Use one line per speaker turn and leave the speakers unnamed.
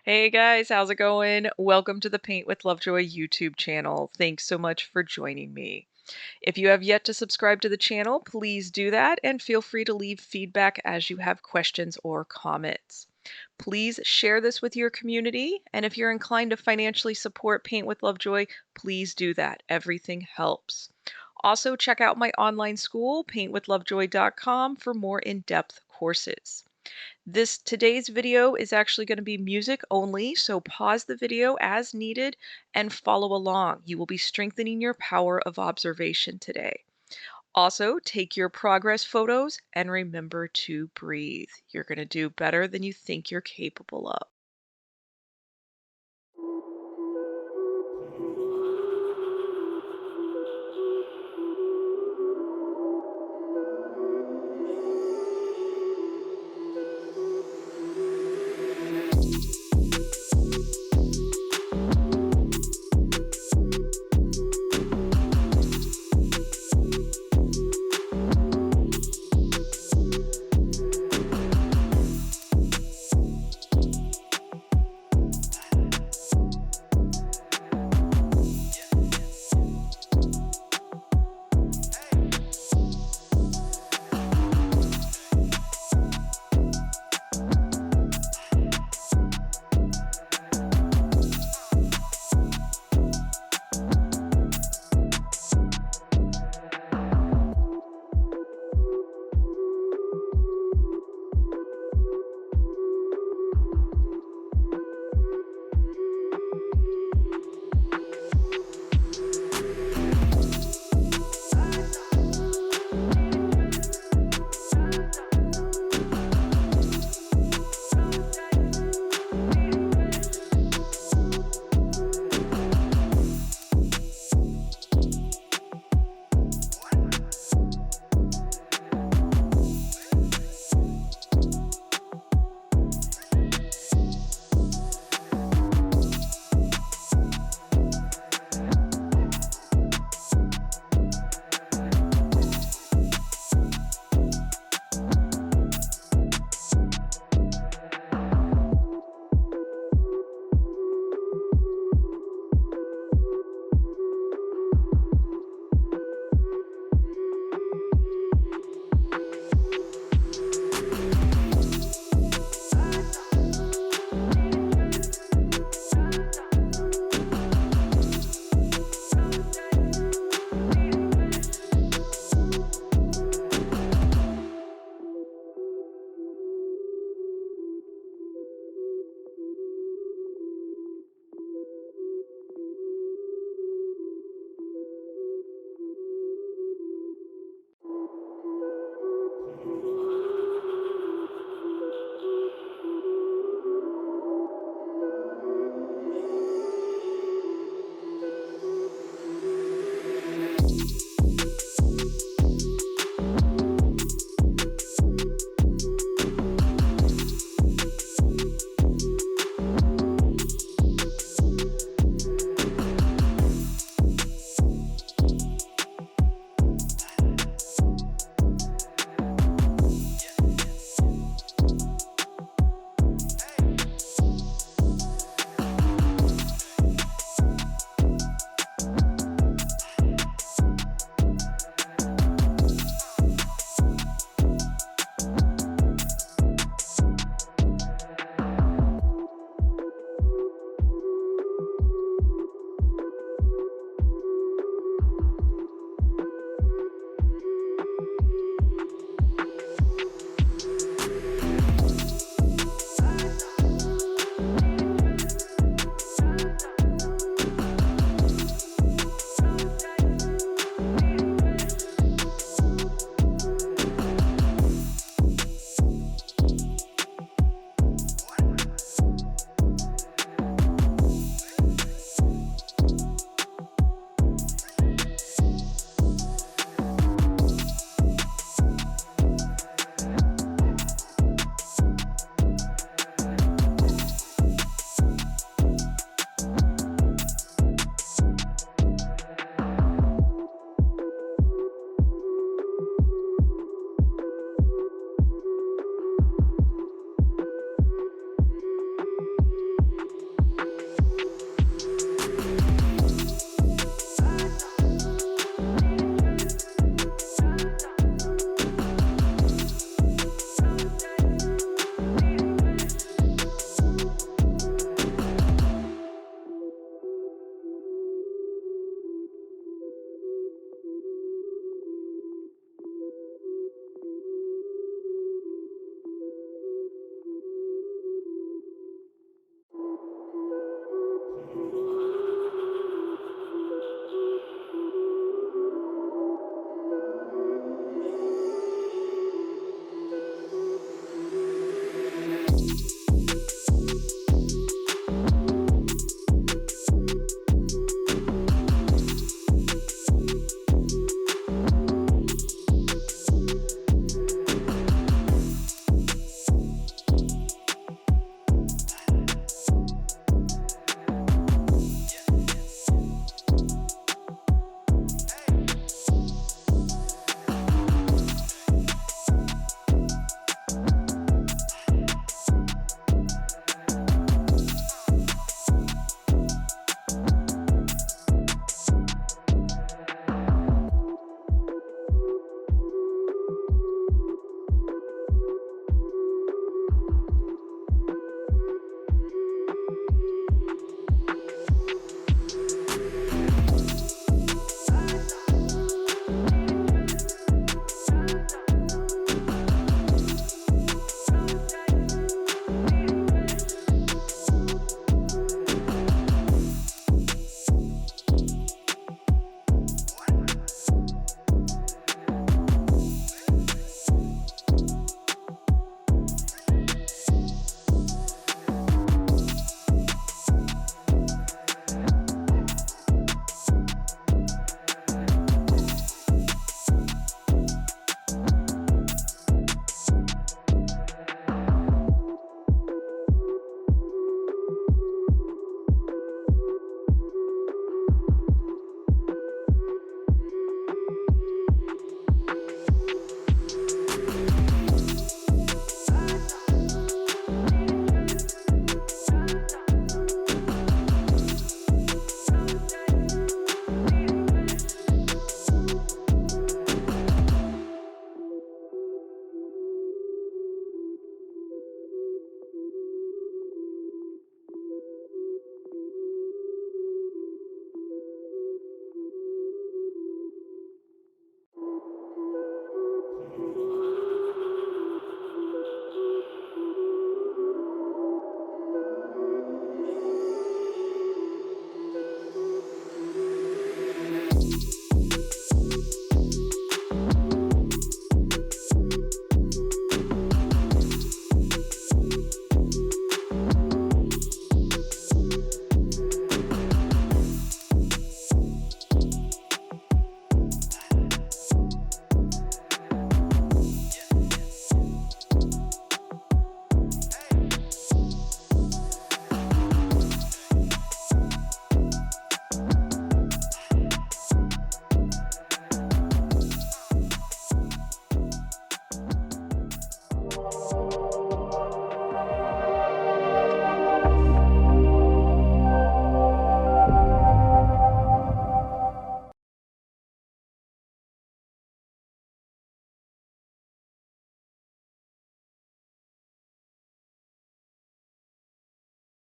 Hey guys, how's it going? Welcome to the Paint with Lovejoy YouTube channel. Thanks so much for joining me. If you have yet to subscribe to the channel, please do that and feel free to leave feedback as you have questions or comments. Please share this with your community, and if you're inclined to financially support Paint with Lovejoy, please do that. Everything helps. Also, check out my online school, paintwithlovejoy.com, for more in-depth courses. Today's video is actually going to be music only, so pause the video as needed and follow along. You will be strengthening your power of observation today. Also, take your progress photos and remember to breathe. You're going to do better than you think you're capable of.